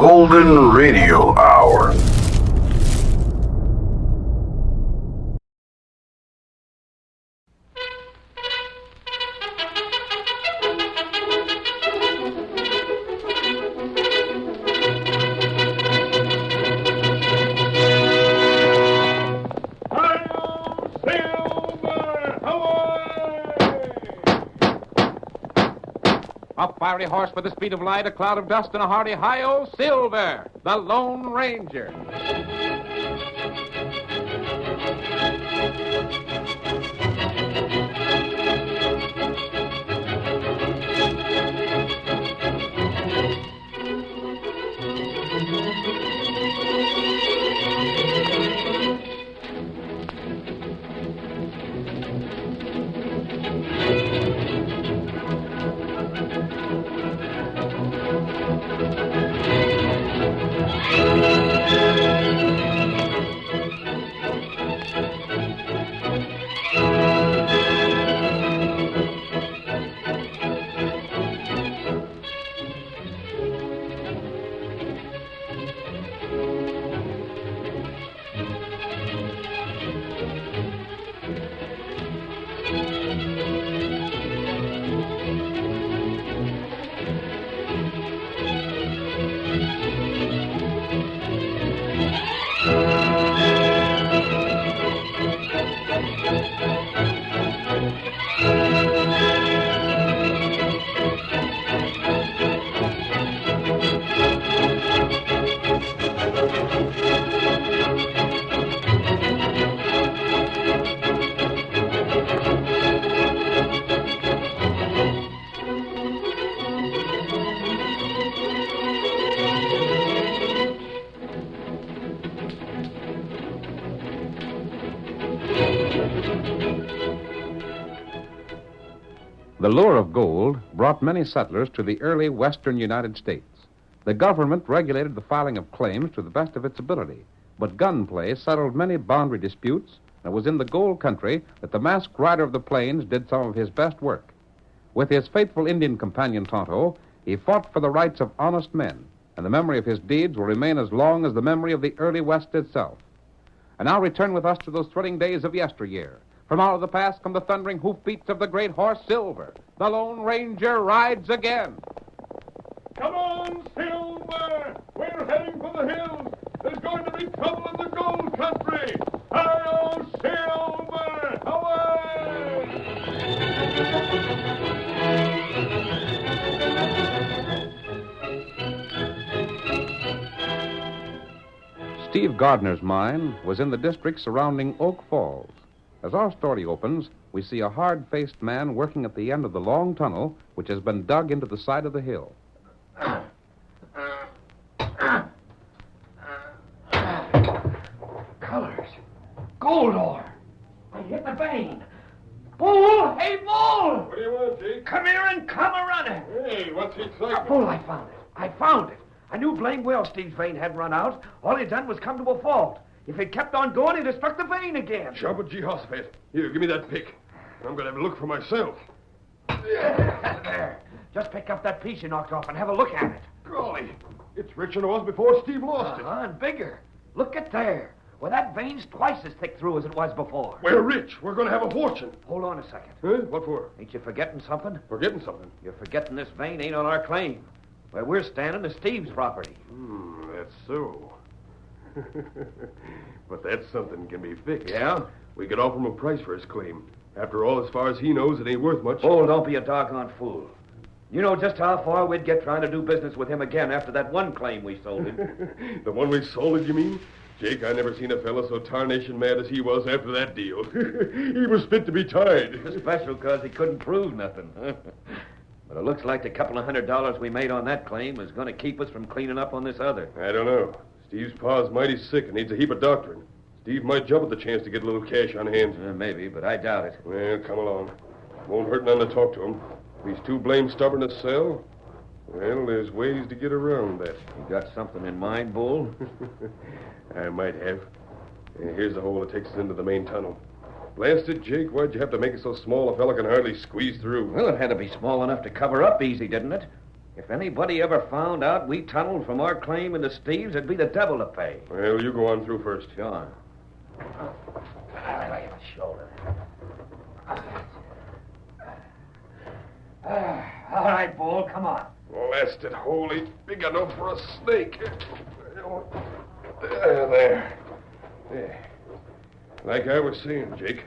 Golden Radio Hour. A fiery horse with the speed of light, a cloud of dust, and a hearty hi-yo, Silver, the Lone Ranger. The lure of gold brought many settlers to the early western United States. The government regulated the filing of claims to the best of its ability, but gunplay settled many boundary disputes, and it was in the gold country that the masked rider of the plains did some of his best work. With his faithful Indian companion Tonto, he fought for the rights of honest men, and the memory of his deeds will remain as long as the memory of the early West itself. And now return with us to those thrilling days of yesteryear. From out of the past come the thundering hoofbeats of the great horse Silver. The Lone Ranger rides again. Come on, Silver! We're heading for the hills. There's going to be trouble in the gold country. Hi-yo, Silver! Steve Gardner's mine was in the district surrounding Oak Falls. As our story opens, we see a hard-faced man working at the end of the long tunnel which has been dug into the side of the hill. Colors. Gold ore. I hit the vein. Bull! Hey, Bull! What do you want, Jake? Come here and come a-running. Hey, what's the excitement? Bull, I found it. I found it. I knew blame well Steve's vein hadn't run out. All he'd done was come to a fault. If he'd kept on going, he'd have struck the vein again. Shabba Jehoshaphat. Here, give me that pick. I'm going to have a look for myself. There. Just pick up that piece you knocked off and have a look at it. Golly, it's richer than it was before Steve lost it. And bigger. Look at there. Well, that vein's twice as thick through as it was before. We're rich. We're going to have a fortune. Hold on a second. Huh? What for? Ain't you forgetting something? Forgetting something. You're forgetting this vein ain't on our claim. Where we're standing is Steve's property. That's so. But that something can be fixed. Yeah? We could offer him a price for his claim. After all, as far as he knows, it ain't worth much. Oh, don't be a doggone fool. You know just how far we'd get trying to do business with him again after that one claim we sold him. The one we sold it, you mean? Jake, I never seen a fella so tarnation mad as he was after that deal. He was fit to be tied. Especially because he couldn't prove nothing. But it looks like the couple of $100 we made on that claim is going to keep us from cleaning up on this other. I don't know. Steve's pa's mighty sick and needs a heap of doctoring. Steve might jump at the chance to get a little cash on hand. Maybe, but I doubt it. Well, come along. Won't hurt none to talk to him. If he's too blame stubborn to sell, well, there's ways to get around that. You got something in mind, Bull? I might have. Here's the hole that takes us into the main tunnel. Blast it, Jake, why'd you have to make it so small a fella can hardly squeeze through? Well, it had to be small enough to cover up easy, didn't it? If anybody ever found out we tunneled from our claim into Steve's, it'd be the devil to pay. Well, you go on through first. Sure. Shoulder. All right, Bull, come on. Blasted hole ain't big enough for a snake. There. Like I was saying, Jake,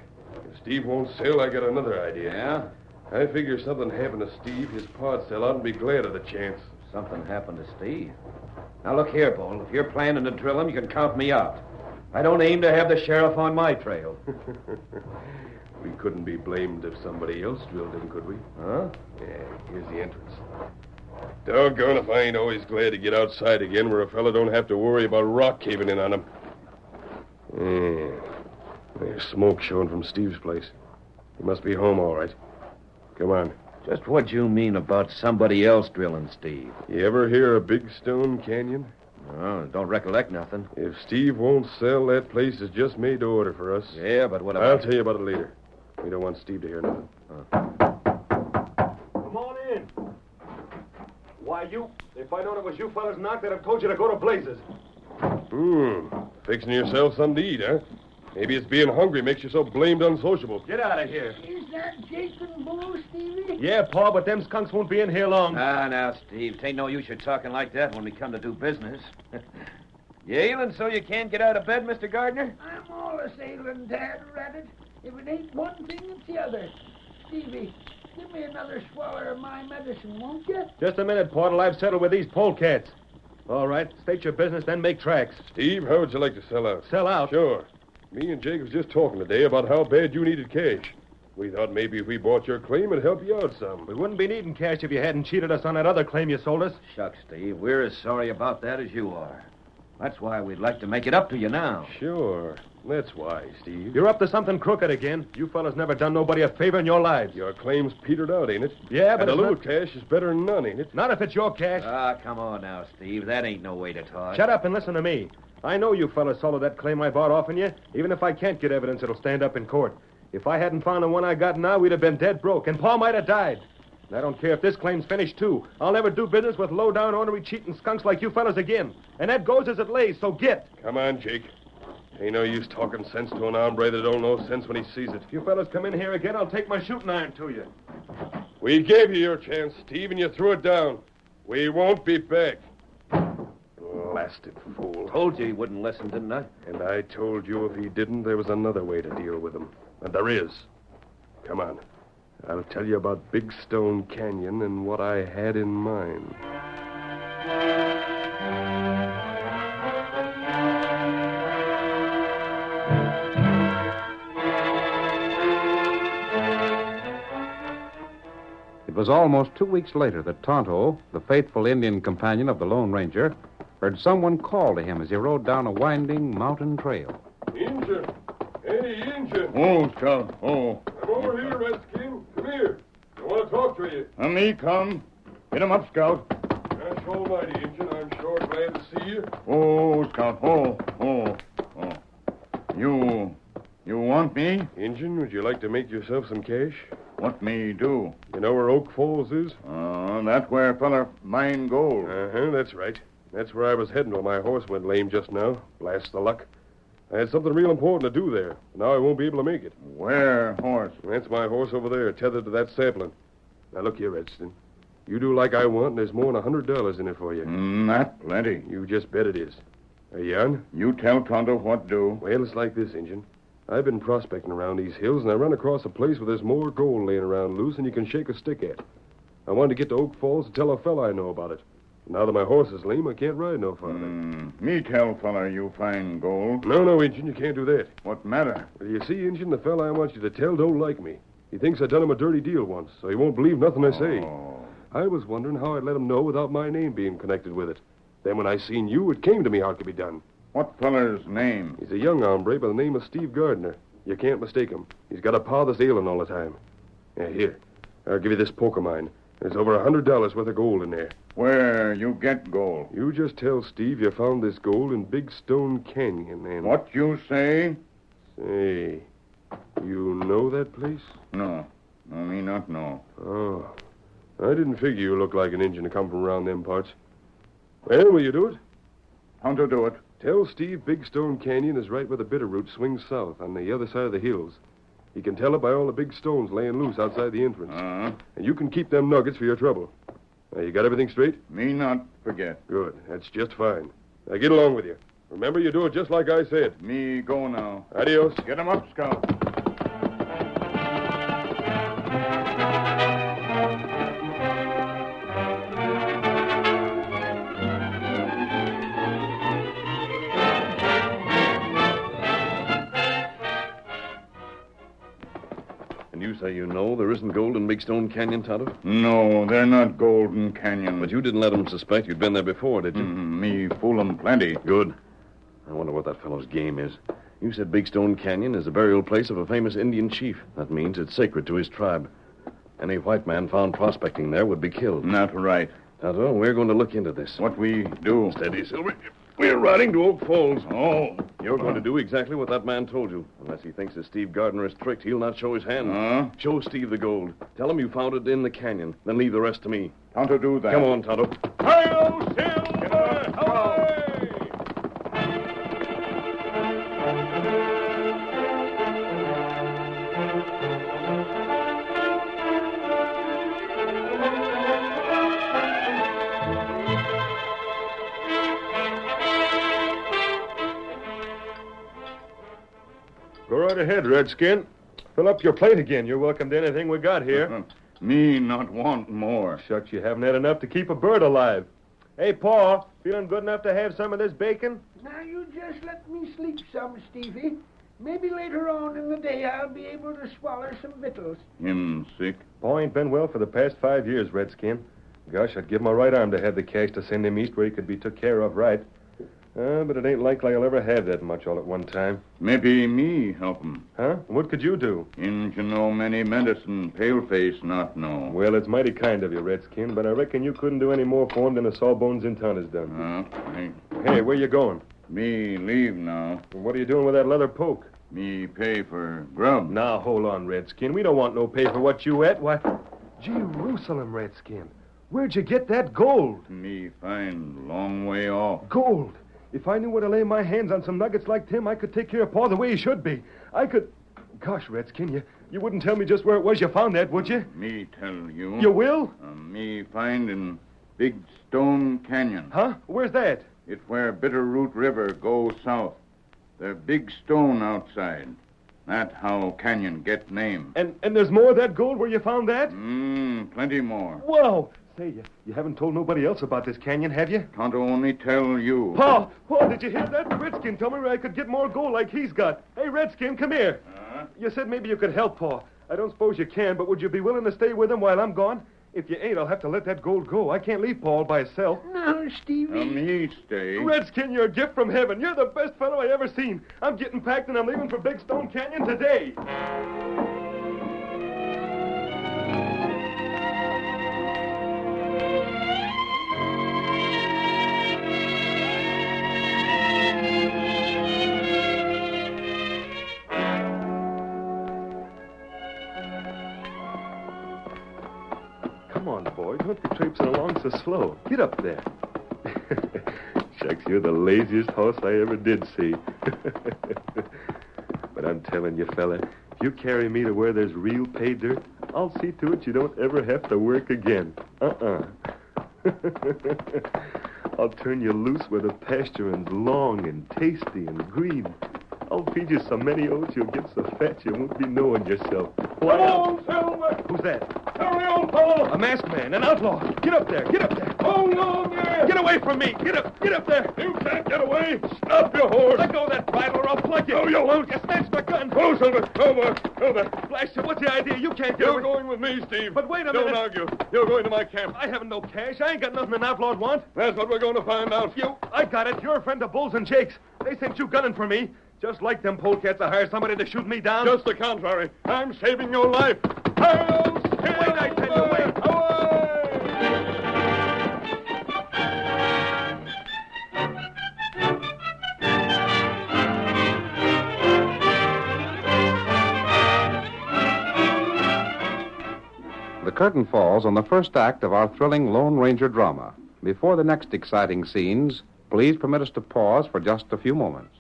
if Steve won't sell, I got another idea. Yeah? I figure something happened to Steve, his pa'd sell out and be glad of the chance. Something happened to Steve. Now, look here, Bull. If you're planning to drill him, you can count me out. I don't aim to have the sheriff on my trail. We couldn't be blamed if somebody else drilled him, could we? Huh? Yeah, here's the entrance. Doggone if I ain't always glad to get outside again where a fella don't have to worry about rock caving in on him. Yeah. There's smoke showing from Steve's place. He must be home, all right. Come on. Just what you mean about somebody else drilling Steve? You ever hear of Big Stone Canyon? Oh, don't recollect nothing. If Steve won't sell, that place is just made to order for us. Yeah, but what I'll about... tell you about it later. We don't want Steve to hear nothing. Come on in. Why, if I'd known it was you fellas knocked, I'd have told you to go to blazes. Fixing yourself something to eat, huh? Maybe it's being hungry makes you so blamed unsociable. Get out of here. Is that Jason Bull, Stevie? Yeah, Pa, but them skunks won't be in here long. Now, Steve, 'tain't no use you talking like that when we come to do business. You ailing so you can't get out of bed, Mr. Gardner? I'm allus ailing, Dad Rabbit. If it ain't one thing, it's the other. Stevie, give me another swallow of my medicine, won't you? Just a minute, Pa, till I've settled with these polecats. All right, state your business, then make tracks. Steve, how would you like to sell out? Sell out? Sure. Me and Jake was just talking today about how bad you needed cash. We thought maybe if we bought your claim, it'd help you out some. We wouldn't be needing cash if you hadn't cheated us on that other claim you sold us. Shucks, Steve, we're as sorry about that as you are. That's why we'd like to make it up to you now. Sure. That's why, Steve. You're up to something crooked again. You fellas never done nobody a favor in your lives. Your claim's petered out, ain't it? Yeah, but and a it's little not... cash is better than none, ain't it? Not if it's your cash. Ah, come on now, Steve. That ain't no way to talk. Shut up and listen to me. I know you fellas sold that claim I bought off on you. Even if I can't get evidence, it'll stand up in court. If I hadn't found the one I got now, we'd have been dead broke, and Pa might have died. And I don't care if this claim's finished, too. I'll never do business with low-down, ornery, cheating skunks like you fellas again. And that goes as it lays, so get. Come on, Jake. Ain't no use talking sense to an hombre that don't know sense when he sees it. If you fellas come in here again, I'll take my shooting iron to you. We gave you your chance, Steve, and you threw it down. We won't be back. Blasted fool. Told you he wouldn't listen, didn't I? And I told you if he didn't, there was another way to deal with him. And there is. Come on. I'll tell you about Big Stone Canyon and what I had in mind. It was almost 2 weeks later that Tonto, the faithful Indian companion of the Lone Ranger, heard someone call to him as he rode down a winding mountain trail. Injun! Hey, Injun! Oh, Scout. Oh. Come over here, Redskin. Come here. I want to talk to you. Me come. Get him up, Scout. Gosh almighty, Injun. I'm sure glad to see you. Oh, Scout. Oh. You want me? Injun, would you like to make yourself some cash? What me do? You know where Oak Falls is? That's where a fella mine gold. That's right. That's where I was heading when my horse went lame just now. Blast the luck. I had something real important to do there. Now I won't be able to make it. Where horse? That's my horse over there, tethered to that sapling. Now, look here, Redskin. You do like I want, and there's more than $100 in it for you. That plenty. You just bet it is. Are you on? You tell Tonto what do. Well, it's like this, Injun. I've been prospecting around these hills, and I run across a place where there's more gold laying around loose than you can shake a stick at. I wanted to get to Oak Falls to tell a fella I know about it. Now that my horse is lame, I can't ride no farther. Me tell fella you find gold. No, Injun, you can't do that. What matter? Well, you see, Injun, the fella I want you to tell don't like me. He thinks I done him a dirty deal once, so he won't believe nothing I say. Oh. I was wondering how I'd let him know without my name being connected with it. Then when I seen you, it came to me how it could be done. What feller's name? He's a young hombre by the name of Steve Gardner. You can't mistake him. He's got a pa that's ailing all the time. Here. I'll give you this poke of mine. There's over $100 worth of gold in there. Where you get gold? You just tell Steve you found this gold in Big Stone Canyon, and... What you say? Say, you know that place? No, me not know. Oh. I didn't figure you looked like an Injun to come from around them parts. Well, will you do it? How to do it? Tell Steve Big Stone Canyon is right where the Bitterroot swings south on the other side of the hills. He can tell it by all the big stones laying loose outside the entrance. And you can keep them nuggets for your trouble. Now, you got everything straight? Me not forget. Good. That's just fine. Now, get along with you. Remember, you do it just like I said. Me go now. Adios. Get 'em up, Scout. And you say you know there isn't gold in Big Stone Canyon, Tonto? No, they're not Golden Canyon. But you didn't let them suspect you'd been there before, did you? Me fool 'em plenty. Good. I wonder what that fellow's game is. You said Big Stone Canyon is the burial place of a famous Indian chief. That means it's sacred to his tribe. Any white man found prospecting there would be killed. Not right. Tonto, we're going to look into this. What we do? Steady, Silver. We're riding to Oak Falls. Oh. You're going to do exactly what that man told you. Unless he thinks that Steve Gardner is tricked, he'll not show his hand. Show Steve the gold. Tell him you found it in the canyon. Then leave the rest to me. How to do that? Come on, Tonto. Hi-yo, Silver! Away! Go right ahead, Redskin. Fill up your plate again. You're welcome to anything we got here. Me not want more. Shucks, you haven't had enough to keep a bird alive. Hey, Paul, feeling good enough to have some of this bacon? Now, you just let me sleep some, Stevie. Maybe later on in the day I'll be able to swallow some victuals. Him sick. Paul ain't been well for the past 5 years, Redskin. Gosh, I'd give my right arm to have the cash to send him east where he could be took care of right. But it ain't likely I'll ever have that much all at one time. Maybe me help 'em. Huh? What could you do? Injun know many medicine, paleface not know. Well, it's mighty kind of you, Redskin, but I reckon you couldn't do any more for him than a Sawbones in town has done. Hey, where you going? Me leave now. What are you doing with that leather poke? Me pay for grub. Now, hold on, Redskin. We don't want no pay for what you ate. Why, Jerusalem, Redskin. Where'd you get that gold? Me find long way off. Gold? If I knew where to lay my hands on some nuggets like Tim, I could take care of Paul the way he should be. I could... Gosh, Redskin, you wouldn't tell me just where it was you found that, would you? Me tell you. You will? Me find in Big Stone Canyon. Huh? Where's that? It where Bitterroot River goes south. The big stone outside. That how canyon get name. And there's more of that gold where you found that? Plenty more. Whoa! Say, you haven't told nobody else about this canyon, have you? Can't only tell you. Paul, did you hear that? Redskin told me where I could get more gold like he's got. Hey, Redskin, come here. You said maybe you could help Paul. I don't suppose you can, but would you be willing to stay with him while I'm gone? If you ain't, I'll have to let that gold go. I can't leave Paul by himself. No, Stevie. Me stay. Redskin, you're a gift from heaven. You're the best fellow I ever seen. I'm getting packed and I'm leaving for Big Stone Canyon today. Come on, boy. Don't be traipsing along so slow. Get up there. Shucks, you're the laziest horse I ever did see. But I'm telling you, fella, if you carry me to where there's real pay dirt, I'll see to it you don't ever have to work again. I'll turn you loose where the pasturing's long and tasty and green. I'll feed you so many oats you'll get so fat you won't be knowing yourself. Come on, Silver! Who's that? Hurry on, Paul! A masked man, an outlaw. Get up there, get up there. Hold on there! Get away from me. Get up there. You can't get away! Stop your horse! Let go of that bridle or I'll plug you. No, you won't. You snatched my gun. Go, Silver! Over! Blast you, what's the idea? You can't get You're away. going with me, Steve. But wait a Don't minute. argue. You're going to my camp. I haven't no cash. I ain't got nothing an outlaw'd want. That's what we're going to find out. I got it. You're a friend of Bulls and Jakes. They sent you gunning for me. Just like them polecats to hire somebody to shoot me down. Just the contrary. I'm saving your life. Hi-yo, Silver! Wait, I tell you, wait. The curtain falls on the first act of our thrilling Lone Ranger drama. Before the next exciting scenes, please permit us to pause for just a few moments.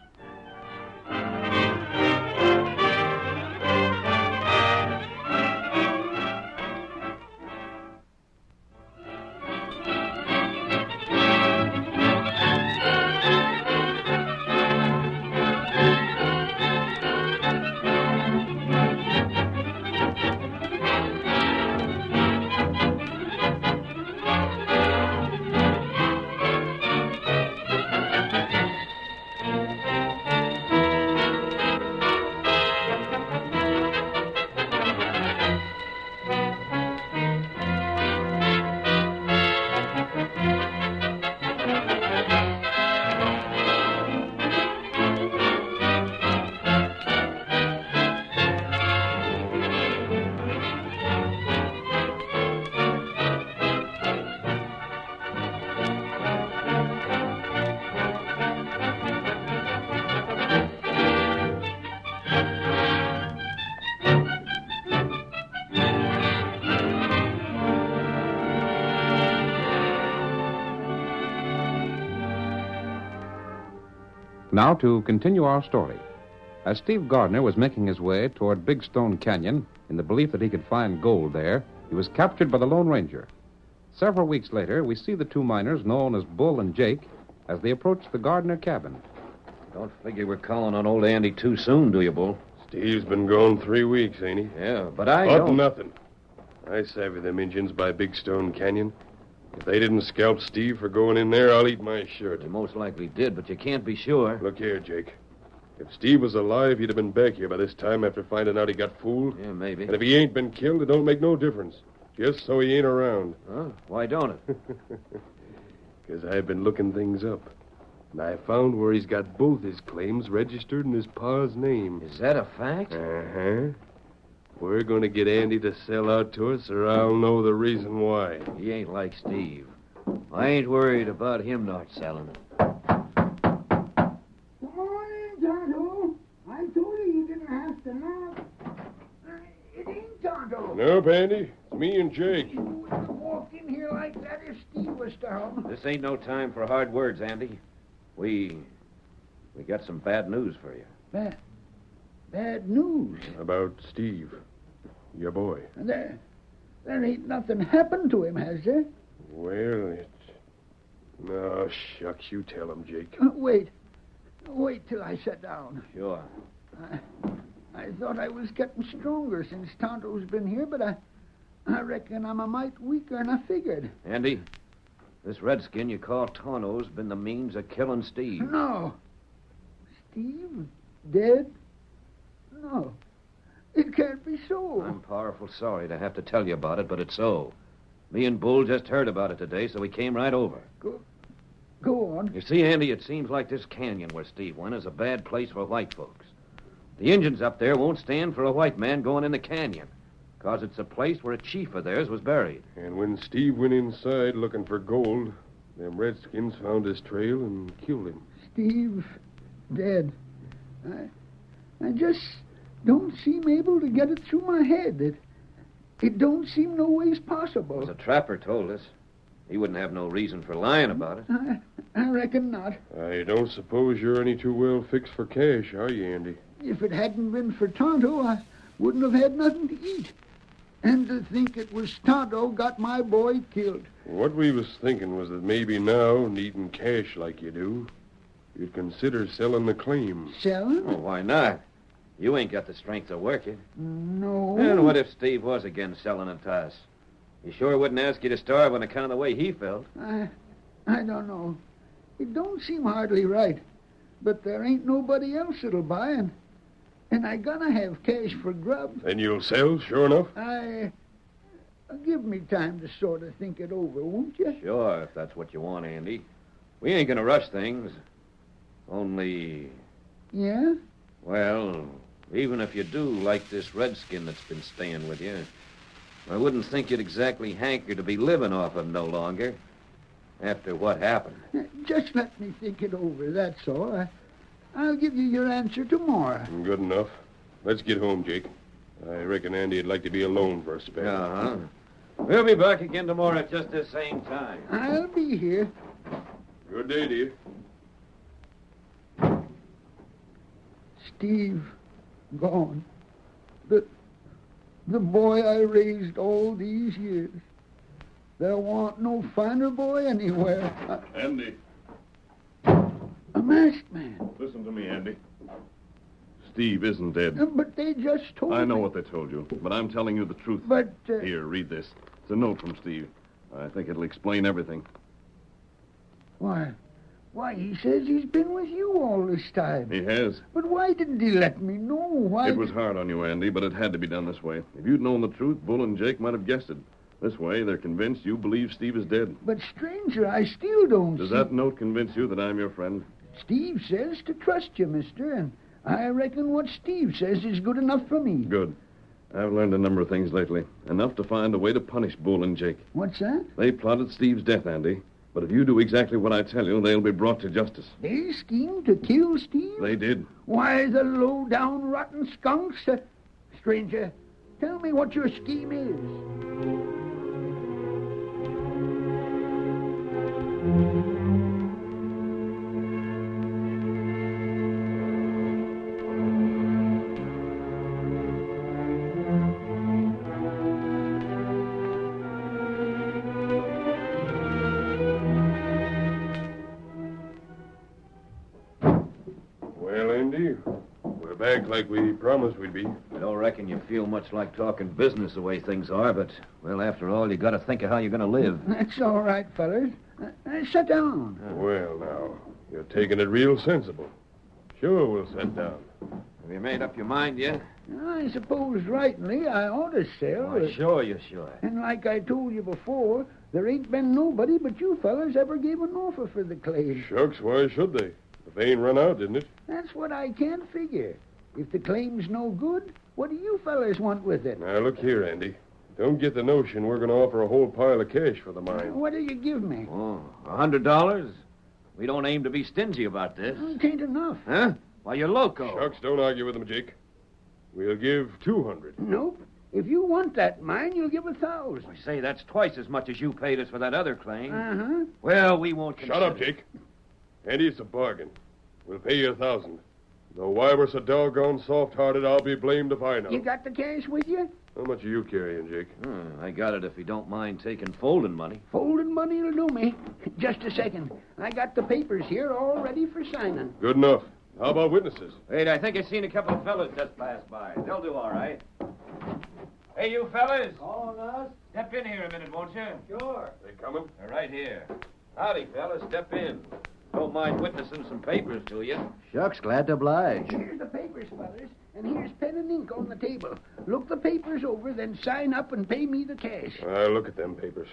Now to continue our story. As Steve Gardner was making his way toward Big Stone Canyon in the belief that he could find gold there, he was captured by the Lone Ranger. Several weeks later, we see the two miners, known as Bull and Jake, as they approach the Gardner cabin. Don't figure we're calling on old Andy too soon, do you, Bull? Steve's been gone 3 weeks, ain't he? Yeah, but I But don't... nothing. I savvy them Injuns by Big Stone Canyon. If they didn't scalp Steve for going in there, I'll eat my shirt. They most likely did, but you can't be sure. Look here, Jake. If Steve was alive, he'd have been back here by this time after finding out he got fooled. Yeah, maybe. And if he ain't been killed, it don't make no difference. Just so he ain't around. Huh? Why don't it? Because I've been looking things up. And I found where he's got both his claims registered in his pa's name. Is that a fact? Uh-huh. We're going to get Andy to sell out to us, or I'll know the reason why. He ain't like Steve. I ain't worried about him not selling it. Good morning, Tonto. I told you didn't have to knock. It ain't Tonto. Nope, Andy. It's me and Jake. You wouldn't have walked in here like that if Steve was to home. This ain't no time for hard words, Andy. We got some bad news for you. Bad news. About Steve, your boy. There ain't nothing happened to him, has there? Well, No, shucks, you tell him, Jake. Wait till I sit down. Sure. I thought I was getting stronger since Tonto's been here, but I reckon I'm a mite weaker than I figured. Andy, this redskin you call Tonto's been the means of killing Steve. No. Steve? Dead? No. It can't be so. I'm powerful sorry to have to tell you about it, but it's so. Me and Bull just heard about it today, so we came right over. Go on. You see, Andy, it seems like this canyon where Steve went is a bad place for white folks. The Injuns up there won't stand for a white man going in the canyon, because it's a place where a chief of theirs was buried. And when Steve went inside looking for gold, them redskins found his trail and killed him. Steve dead. I just don't seem able to get it through my head. It don't seem no ways possible. As a trapper told us, he wouldn't have no reason for lying about it. I reckon not. I don't suppose you're any too well fixed for cash, are you, Andy? If it hadn't been for Tonto, I wouldn't have had nothing to eat. And to think it was Tonto got my boy killed. What we was thinking was that maybe now, needing cash like you do, you'd consider selling the claim. Selling? Oh, why not? You ain't got the strength to work it. No. And what if Steve was again selling it to us? He sure wouldn't ask you to starve on account of the way he felt. I don't know. It don't seem hardly right. But there ain't nobody else that'll buy, and I gonna have cash for grub. Then you'll sell, sure enough? Give me time to sort of think it over, won't you? Sure, if that's what you want, Andy. We ain't gonna rush things. Only, Yeah? well, even if you do like this redskin that's been staying with you, I wouldn't think you'd exactly hanker to be living off him no longer. After what happened. Just let me think it over, that's all. I'll give you your answer tomorrow. Good enough. Let's get home, Jake. I reckon Andy'd like to be alone for a spell. Uh-huh. We'll be back again tomorrow at just the same time. I'll be here. Good day to you. Steve, gone. The boy I raised all these years. There wa'n't no finer boy anywhere. Andy, A masked man. listen to me, Andy. Steve isn't dead. But they just told me. I know what they told you, but I'm telling you the truth. But, Here, read this. It's a note from Steve. I think it'll explain everything. Why, he says he's been with you all this time. He has. But why didn't he let me know? Why? It was hard on you, Andy, but it had to be done this way. If you'd known the truth, Bull and Jake might have guessed it. This way, they're convinced you believe Steve is dead. But, stranger, I still don't Does see... that note convince you that I'm your friend? Steve says to trust you, mister, and I reckon what Steve says is good enough for me. Good. I've learned a number of things lately. Enough to find a way to punish Bull and Jake. What's that? They plotted Steve's death, Andy. But if you do exactly what I tell you, they'll be brought to justice. They schemed to kill Steve? They did. Why, the low-down, rotten skunks. Stranger, tell me what your scheme is. Well, Andy, we're back like we promised we'd be. I don't reckon you feel much like talking business the way things are, but, well, after all, you got to think of how you're going to live. That's all right, fellas. Sit down. Well, now, you're taking it real sensible. Sure, we'll sit down. Have you made up your mind yet? I suppose rightly I ought to sell. Why, sure you should. And like I told you before, there ain't been nobody but you fellas ever gave an offer for the claim. Shucks, why should they? The vein run out, didn't it? That's what I can't figure. If the claim's no good, what do you fellas want with it? Now, look here, Andy. Don't get the notion we're going to offer a whole pile of cash for the mine. What do you give me? Oh, $100? We don't aim to be stingy about this. It ain't enough. Huh? Why, you're loco. Shucks, don't argue with them, Jake. We'll give 200. Nope. If you want that mine, you'll give 1,000. I say, that's twice as much as you paid us for that other claim. Uh-huh. Well, we won't Shut up, Jake. Andy, it's a bargain. We'll pay you 1,000. Though why we're so doggone soft-hearted, I'll be blamed if I know. You got the cash with you? How much are you carrying, Jake? I got it if you don't mind taking folding money. Folding money'll do me. Just a second. I got the papers here all ready for signing. Good enough. How about witnesses? Wait, I think I seen a couple of fellas just pass by. They'll do all right. Hey, you fellas. All of us? Step in here a minute, won't you? Sure. They coming? They're right here. Howdy, fellas. Step in. Don't mind witnessing some papers, do you? Shucks, glad to oblige. Here's the papers, fellas, and here's pen and ink on the table. Look the papers over, then sign up and pay me the cash. I'll look at them papers.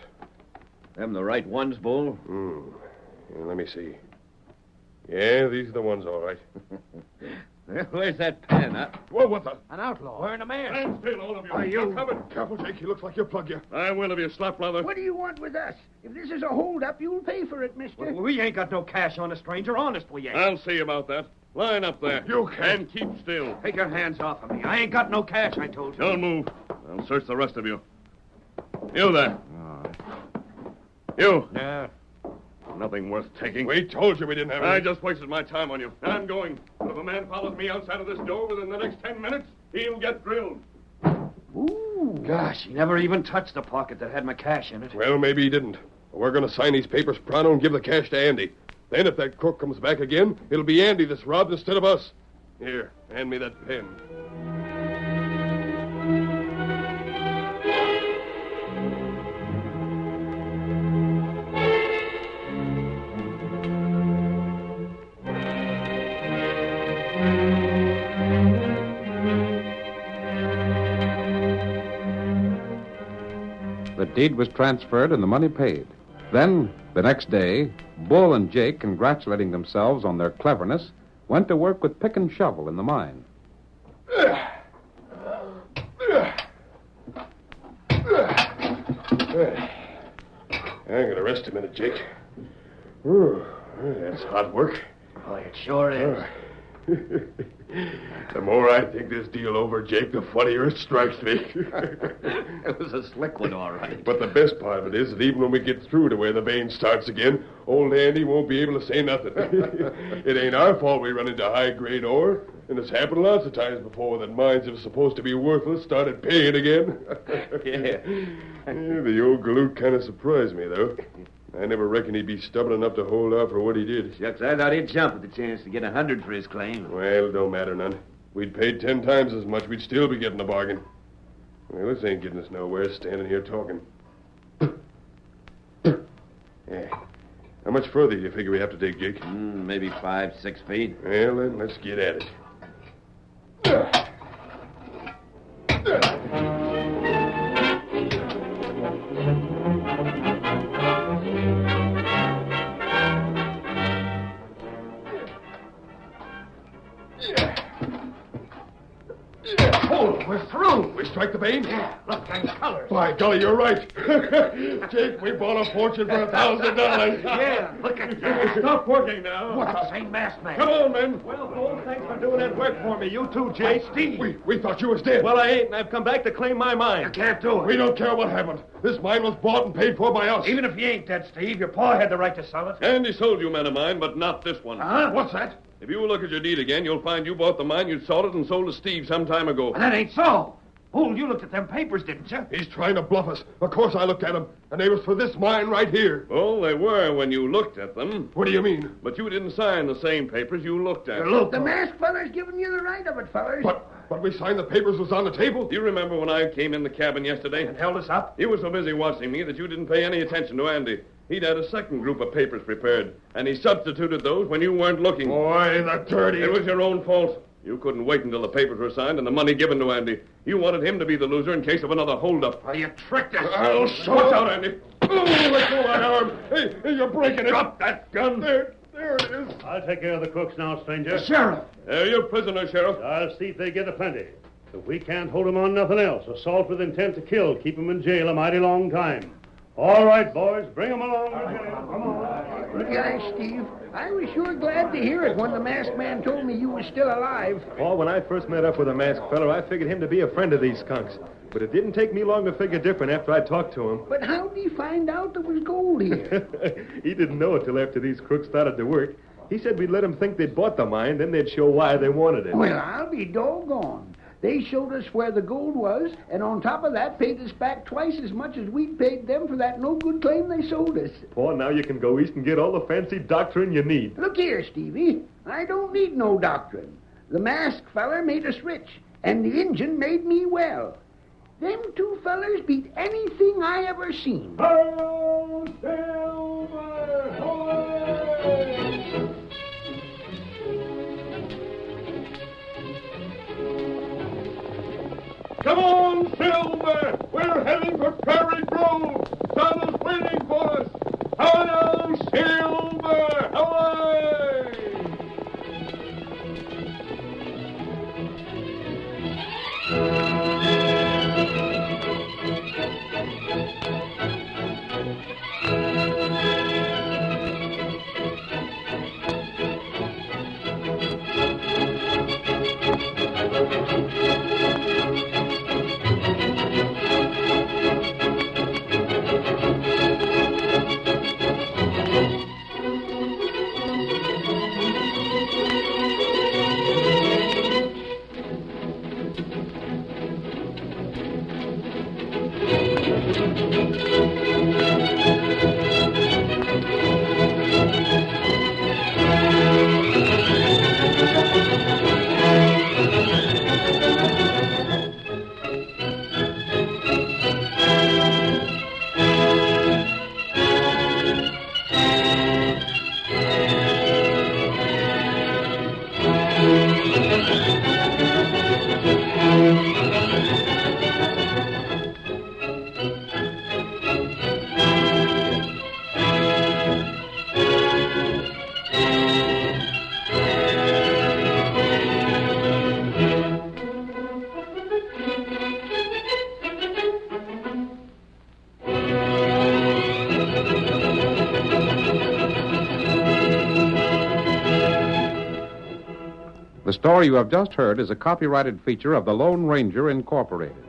Them the right ones, Bull? Yeah, let me see. Yeah, these are the ones, all right. Where's that pen, huh? Whoa, what the? An outlaw. We're in a man. Stand still, all of you. Are you- coming? Careful, Jake. He looks like he'll plug you. I will if you slap brother. What do you want with us? If this is a holdup, you'll pay for it, mister. We ain't got no cash on a stranger. Honest, we ain't. I'll see about that. Line up there. You can't. And keep still. Take your hands off of me. I ain't got no cash, I told you. Don't move. I'll search the rest of you. You there. You. Yeah. Nothing worth taking. We told you we didn't have I any. just wasted my time on you. And I'm going. But if a man follows me outside of this door within the next 10 minutes, he'll get drilled. Ooh. Gosh, he never even touched the pocket that had my cash in it. Well, maybe he didn't. But we're going to sign these papers pronto and give the cash to Andy. Then if that crook comes back again, it'll be Andy that's robbed instead of us. Here, hand me that pen. The deed was transferred and the money paid. Then, the next day, Bull and Jake, congratulating themselves on their cleverness, went to work with pick and shovel in the mine. I'm going to rest a minute, Jake. Ooh, that's hot work. Boy, it sure is. The more I think this deal over, Jake, the funnier it strikes me. It was a slick one, all right. But the best part of it is that even when we get through to where the vein starts again, old Andy won't be able to say nothing. It ain't our fault we run into high-grade ore, and it's happened lots of times before that mines that were supposed to be worthless started paying again. Yeah. The old galoot kind of surprised me, though. I never reckoned he'd be stubborn enough to hold out for what he did. Shucks, I thought he'd jump at the chance to get 100 for his claim. Well, it don't matter none. We'd paid 10 times as much, we'd still be getting a bargain. Well, this ain't getting us nowhere, standing here talking. Yeah. How much further do you figure we have to dig, Jake? Maybe 5, 6 feet. Well, then, let's get at it. We're through. We strike the vein? Yeah, look, nice colors. By golly, you're right. Jake, we bought a fortune for $1,000. Yeah, look at that. Stop working now. What the same masked man? Come on, men. Well, folks, thanks for doing that work for me. You too, Jake. Steve. We thought you was dead. Well, I ain't, and I've come back to claim my You mine. can't do it. We don't care what happened. This mine was bought and paid for by us. Even if you ain't dead, Steve, your pa had the right to sell it. Andy sold you men of mine, but not this one. Huh? What's that? If you look at your deed again, you'll find you bought the mine, you sold it, and sold to Steve some time ago. That ain't so. Bull, you looked at them papers, didn't you? He's trying to bluff us. Of course I looked at them, and they was for this mine right here. Well, they were when you looked at them, What do you mean? but you didn't sign the same papers you looked at. Look, The masked feller's giving you the right of it, fellers. But we signed the papers was on the table. Do you remember when I came in the cabin yesterday? and held us up. You were so busy watching me that you didn't pay any attention to Andy. He'd had a second group of papers prepared, and he substituted those when you weren't looking. Boy, the dirty... It was your own fault. You couldn't wait until the papers were signed and the money given to Andy. You wanted him to be the loser in case of another holdup. Well, you tricked us. I'll show Watch him. out, Andy. Oh, let go of my arm. Hey, you're breaking it. Drop that gun. There it is. I'll take care of the crooks now, stranger. Sheriff. There, you're prisoner, Sheriff. I'll see if they get a plenty. If we can't hold 'em on nothing else, assault with intent to kill, keep 'em in jail a mighty long time. All right, boys, bring 'em along. Come on. Gosh, Steve, I was sure glad to hear it when the masked man told me you were still alive. Paul, when I first met up with the masked feller, I figured him to be a friend of these skunks. But it didn't take me long to figure different after I talked to him. But how did he find out there was gold here? He didn't know it till after these crooks started to work. He said we'd let them think they'd bought the mine, then they'd show why they wanted it. Well, I'll be doggone. They showed us where the gold was, and on top of that, paid us back twice as much as we'd paid them for that no-good claim they sold us. Paul, now you can go east and get all the fancy doctrine you need. Look here, Stevie. I don't need no doctrine. The masked feller made us rich, and the Injun made me well. Them two fellers beat anything I ever seen. Ho, Silver! Hooray! Come on, Silver! We're heading for Prairie Grove! Donna's waiting for us! Hello, Silver! Hooray! The story you have just heard is a copyrighted feature of the Lone Ranger Incorporated.